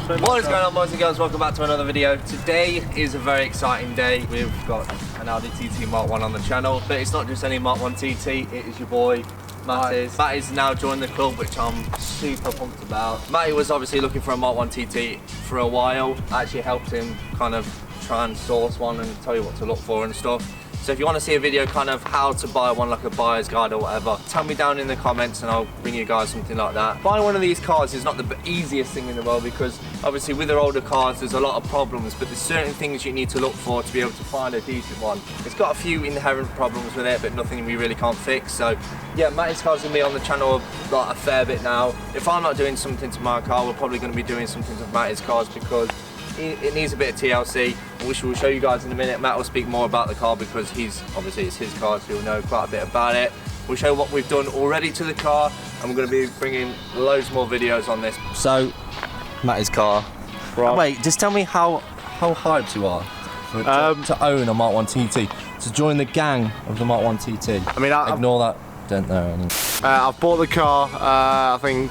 What is going on, boys and girls? Welcome back to another video. Today is a very exciting day. We've got an Audi TT Mark 1 on the channel, but it's not just any Mark 1 TT, it is your boy Matty. Matty's now joined the club, which I'm super pumped about. Matty was obviously looking for a Mark 1 TT for a while. I actually helped him kind of try and source one and tell you what to look for and stuff. So if you want to see a video kind of how to buy one, like a buyer's guide or whatever, tell me down in the comments and I'll bring you guys something like that. Buying one of these cars is not the easiest thing in the world, because obviously with their older cars there's a lot of problems, but there's certain things you need to look for to be able to find a decent one. It's got a few inherent problems with it, but nothing we really can't fix. So yeah, Matty's car's gonna be on the channel like a fair bit now. If I'm not doing something to my car, we're probably going to be doing something to Matty's cars, because it needs a bit of TLC, which we'll show you guys in a minute. Matt will speak more about the car because obviously it's his car, so he'll know quite a bit about it. We'll show what we've done already to the car, and we're going to be bringing loads more videos on this. So, Matty's car. Right. Wait, just tell me how hyped you are to own a Mark 1 TT, to join the gang of the Mark 1 TT. I mean, ignore that. Don't know any. I've bought the car, I think,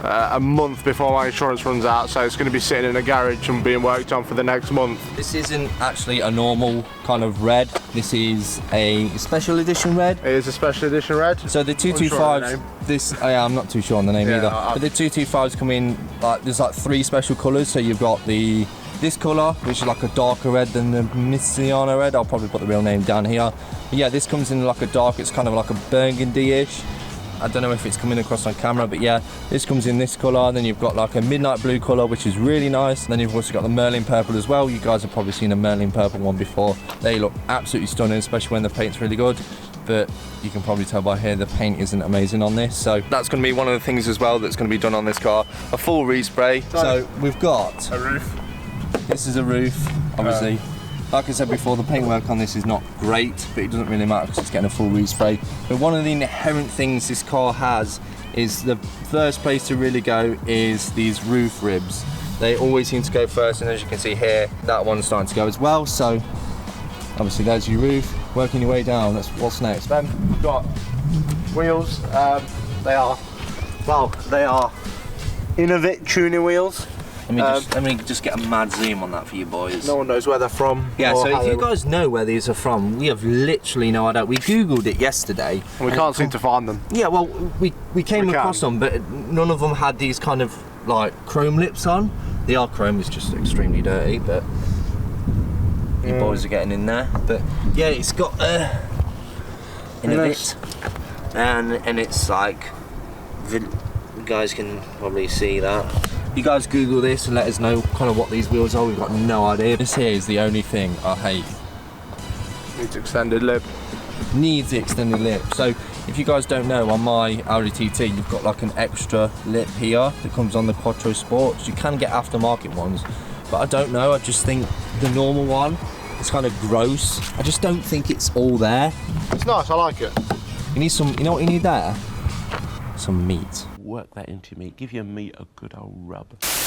a month before my insurance runs out, so it's going to be sitting in a garage and being worked on for the next month. This isn't actually a normal kind of red. This is a special edition red. It is a special edition red. So the 225s, I'm not too sure on the name either. But the 225s come in like there's like 3 special colours. So you've got this colour, which is like a darker red than the Missiano red. I'll probably put the real name down here. But yeah, this comes in like a dark. It's kind of like a burgundy-ish. I don't know if it's coming across on camera, but yeah, this comes in this colour. Then you've got like a midnight blue colour, which is really nice. And then you've also got the Merlin purple as well. You guys have probably seen a Merlin purple one before. They look absolutely stunning, especially when the paint's really good. But you can probably tell by here the paint isn't amazing on this. So that's going to be one of the things as well that's going to be done on this car. A full respray. So we've got a roof. This is a roof, obviously. Like I said before, the paintwork on this is not great, but it doesn't really matter because it's getting a full respray. But one of the inherent things this car has is the first place to really go is these roof ribs. They always seem to go first, and as you can see here, that one's starting to go as well. So obviously there's your roof, working your way down. That's what's next. Then we've got wheels. They are Innovit tuning wheels. Let me just get a mad zoom on that for you boys. No one knows where they're from. Yeah, so if you guys know where these are from, we have literally no idea. We googled it yesterday. And we can't seem to find them. Yeah, well, we came across them, but none of them had these kind of like chrome lips on. The R chrome is just extremely dirty, but you boys are getting in there. But yeah, it's got Innovit, and it's like, you guys can probably see that. You guys Google this and let us know kind of what these wheels are. We've got no idea. This here is the only thing I hate. Needs extended lip. Needs the extended lip. So if you guys don't know, on my Audi TT you've got like an extra lip here that comes on the Quattro Sports. You can get aftermarket ones, but I don't know. I just think the normal one is kind of gross. I just don't think it's all there. It's nice. I like it. You need some. You know what you need there? Some meat. Work that into meat, give your meat a good old rub.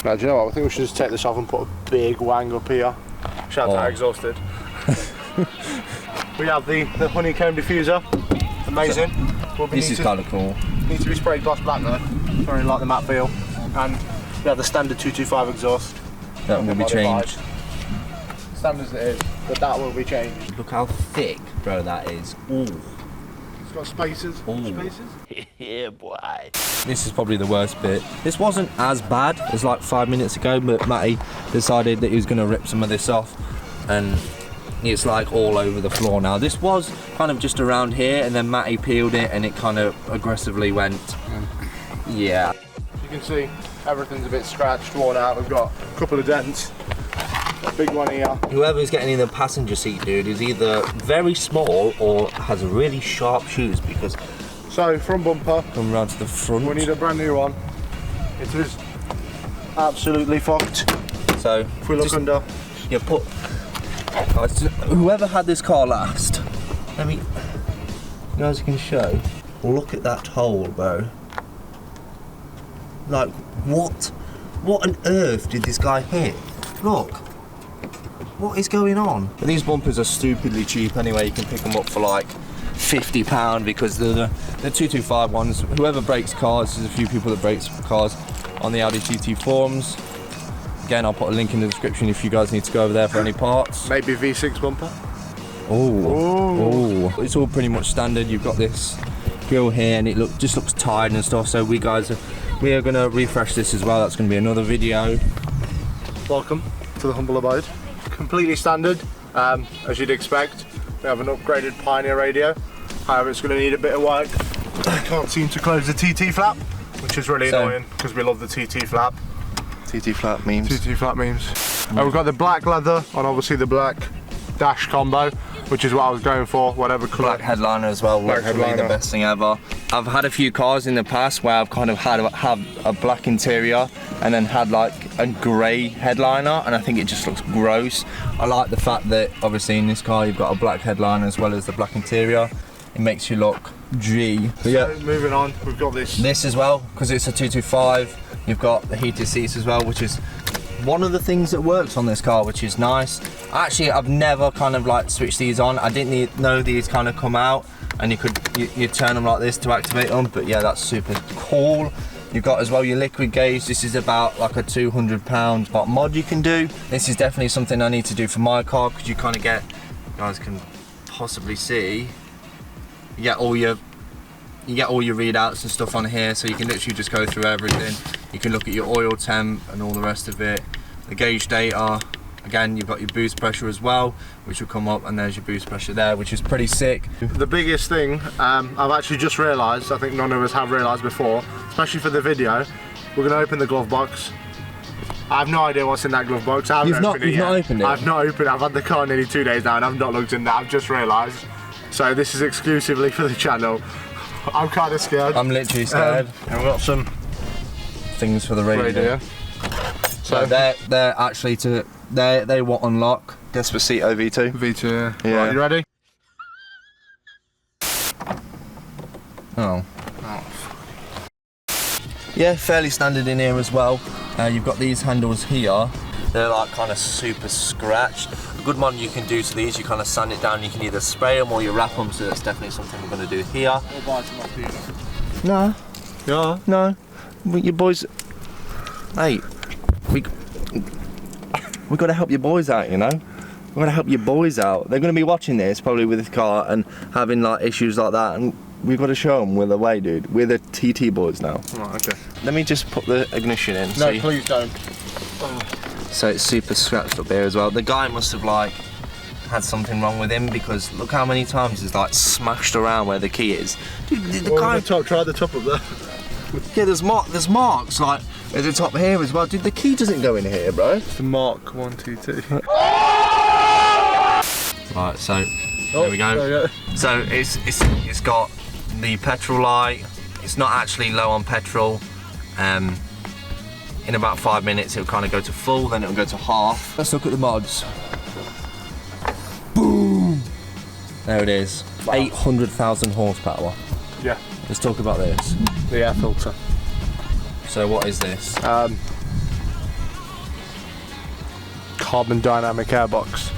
Now, do you know what? I think we should just take this off and put a big wang up here. Shout out exhausted. We have the honeycomb diffuser. Amazing. This is kind of cool. Needs to be sprayed gloss black though. Very like the matte feel. And we have the standard 225 exhaust. That will be changed. Standard as it is, but that will be changed. Look how thick, bro, that is. Ooh. Got spaces. Yeah, boy. This is probably the worst bit. This wasn't as bad as like 5 minutes ago, but Matty decided that he was going to rip some of this off, and it's like all over the floor now. This was kind of just around here, and then Matty peeled it and it kind of aggressively went. Yeah. You can see everything's a bit scratched, worn out. We've got a couple of dents. A big one here. Whoever's getting in the passenger seat, dude, is either very small or has really sharp shoes, because so front bumper, come round to the front, we need a brand new one. It is absolutely fucked. So if we look under, yeah, whoever had this car last, let me, you guys can show, look at that hole, bro. Like, what on earth did this guy hit? Look, what is going on? But these bumpers are stupidly cheap anyway. You can pick them up for like £50 because the 225 ones, whoever breaks cars, there's a few people that breaks cars on the Audi TT forums. Again, I'll put a link in the description if you guys need to go over there for any parts. Maybe V6 bumper. Oh, it's all pretty much standard. You've got this grill here, and it just looks tired and stuff. So we are gonna refresh this as well. That's gonna be another video. Welcome to the humble abode. Completely standard, as you'd expect. We have an upgraded Pioneer radio. However, it's going to need a bit of work. I can't seem to close the TT flap, which is really annoying because we love the TT flap. TT flap memes. TT flap memes. We've got the black leather and obviously the black dash combo, which is what I was going for, whatever colour. Black headliner as well, literally the best thing ever. I've had a few cars in the past where I've kind of had a black interior and then had like a grey headliner, and I think it just looks gross. I like the fact that obviously in this car you've got a black headliner as well as the black interior. It makes you look G. But yeah, so moving on, we've got this as well, because it's a 225. You've got the heated seats as well, which is one of the things that works on this car, which is nice. Actually, I've never kind of like switched these on. I didn't know these kind of come out, and you turn them like this to activate them. But yeah, that's super cool. You've got as well your liquid gauge. This is about like a £200 bot mod you can do. This is definitely something I need to do for my car, because you kind of get, you guys can possibly see, you get all your readouts and stuff on here, so you can literally just go through everything. You can look at your oil temp and all the rest of it. The gauge data, again, you've got your boost pressure as well, which will come up, and there's your boost pressure there, which is pretty sick. The biggest thing I've actually just realised, I think none of us have realised before, especially for the video, we're going to open the glove box. I have no idea what's in that glove box. I haven't opened it yet. You've not opened it? I've not opened it. I've had the car nearly 2 days now and I've not looked in there. I've just realised. So this is exclusively for the channel. I'm kind of scared. I'm literally scared. And we've got some things for the radio. So they're actually they will unlock Despacito V2. V2, yeah. Right, you ready? Oh. Yeah, fairly standard in here as well. You've got these handles here. They're like kind of super scratched. A good mod you can do to these, you kind of sand it down. You can either spray them or you wrap them, so that's definitely something we're going to do here. Or buy some off you. No. Yeah. No. Your boys. Hey, we got to help your boys out, you know. We got to help your boys out. They're going to be watching this probably with this car and having like issues like that, and we've got to show them we're the way, dude. We're the TT boys now. Right, okay. Let me just put the ignition in. No, please don't. So it's super scratched up here as well. The guy must have like had something wrong with him, because look how many times he's like smashed around where the key is. Dude, the guy. Try the top of there. Yeah, there's marks like at the top here as well. Dude, the key doesn't go in here, bro. It's the Mark 1 TT. Right, so there we go. So it's got the petrol light. It's not actually low on petrol. In about 5 minutes it'll kind of go to full, then it'll go to half. Let's look at the mods. Boom! There it is. Wow. 800,000 horsepower. Yeah. Let's talk about this. The air filter. So what is this? Carbon dynamic airbox.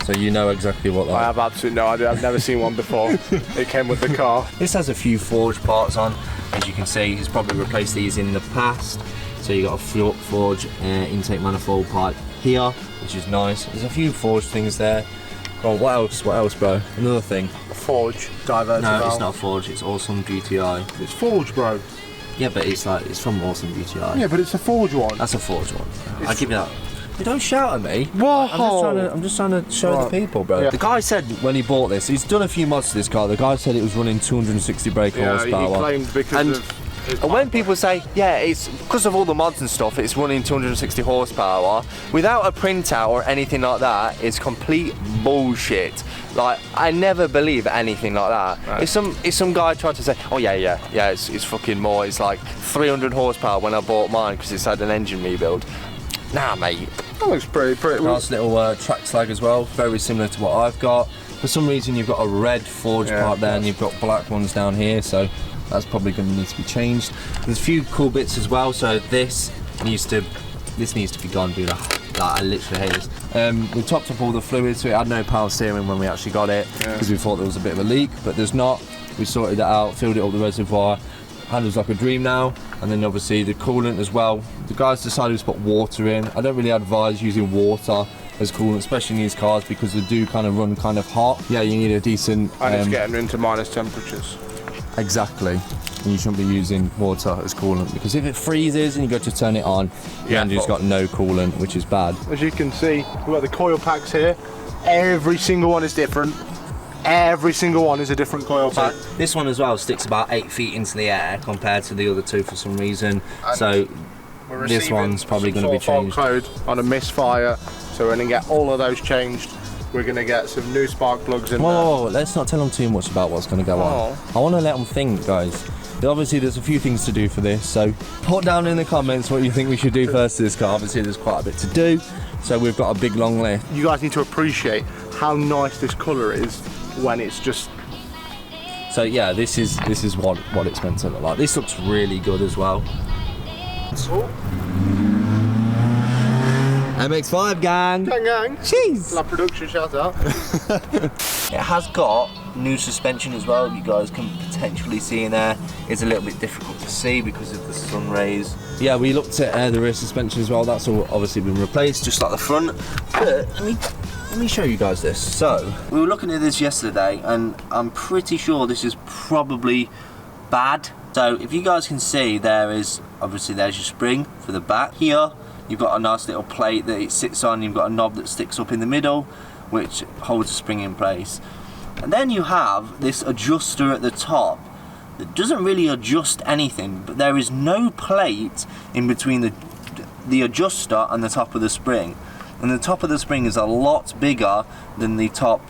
So you know exactly what that is? I have absolutely no idea. I've never seen one before. It came with the car. This has a few forged parts on. As you can see, he's probably replaced these in the past. So you got a forged intake manifold pipe here, which is nice. There's a few forged things there. Oh, what else? What else, bro? Another thing. Forge diverter valve. No, it's not forged. It's Awesome GTI. It's forged, bro. Yeah, but it's from Awesome GTI. Yeah, but it's a forged one. That's a forged one. I'll give you that. You don't shout at me. Whoa! I'm just trying to show the people, bro. Yeah. The guy said when he bought this, he's done a few mods to this car. The guy said it was running 260 brake horsepower. He claimed because of. And when people say, yeah, it's because of all the mods and stuff, it's running 260 horsepower, without a printout or anything like that, it's complete bullshit. Like, I never believe anything like that. Right. If some guy tried to say, oh yeah, it's fucking more, it's like 300 horsepower when I bought mine because it's had an engine rebuild. Nah, mate. That looks pretty. Nice little track slag as well, very similar to what I've got. For some reason, you've got a red forged part there, and you've got black ones down here, so that's probably going to need to be changed. There's a few cool bits as well. So this needs to be gone, dude. I literally hate this. We topped up all the fluids, so it had no power steering when we actually got it, because we thought there was a bit of a leak, but there's not. We sorted that out, filled it up the reservoir. Handles like a dream now. And then obviously the coolant as well. The guys decided to put water in. I don't really advise using water as coolant, especially in these cars, because they do kind of run kind of hot. Yeah, you need a decent... And it's getting into minus temperatures. Exactly. And you shouldn't be using water as coolant, because if it freezes and you go to turn it on, the engine's got no coolant, which is bad. As you can see, we've got the coil packs here. Every single one is different. Every single one is a different coil pack. So this one as well sticks about 8 feet into the air compared to the other two for some reason. And so this one's probably going to be changed. Code on a misfire, so we're going to get all of those changed. We're going to get some new spark plugs in there. Whoa, let's not tell them too much about what's going to go on. I want to let them think, guys. Obviously there's a few things to do for this, so put down in the comments what you think we should do first to this car. Obviously there's quite a bit to do, so we've got a big long list. You guys need to appreciate how nice this colour is when it's just... So yeah, this is what it's meant to look like. This looks really good as well. MX5 gang! Gang! Jeez! Lab production, shout out. It has got new suspension as well. You guys can potentially see in there. It's a little bit difficult to see because of the sun rays. Yeah, we looked at the rear suspension as well. That's all obviously been replaced, just like the front. But let me show you guys this. So we were looking at this yesterday, and I'm pretty sure this is probably bad. So if you guys can see, there's your spring for the back. Here you've got a nice little plate that it sits on. You've got a knob that sticks up in the middle, which holds the spring in place. And then you have this adjuster at the top that doesn't really adjust anything, but there is no plate in between the adjuster and the top of the spring. And the top of the spring is a lot bigger than the top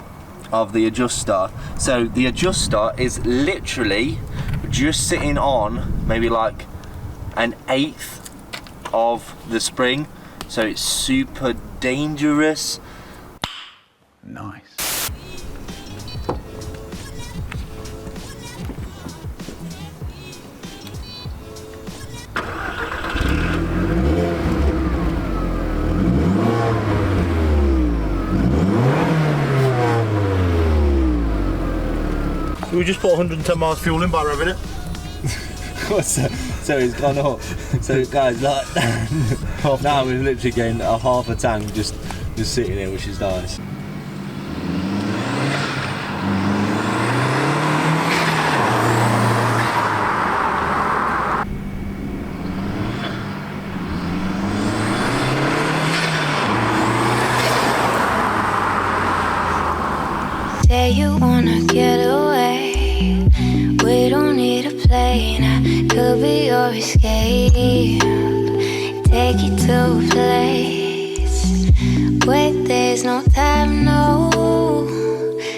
of the adjuster. So the adjuster is literally just sitting on maybe like an 1/8 of the spring. So it's super dangerous. Nice. We just put 110 miles fuel in by revving it. So it's gone up. So guys, that now we're literally getting a half a tank just sitting here, which is nice. Say you wanna get away, we don't need a plane, I could be your escape. Take you to a place where there's no time, no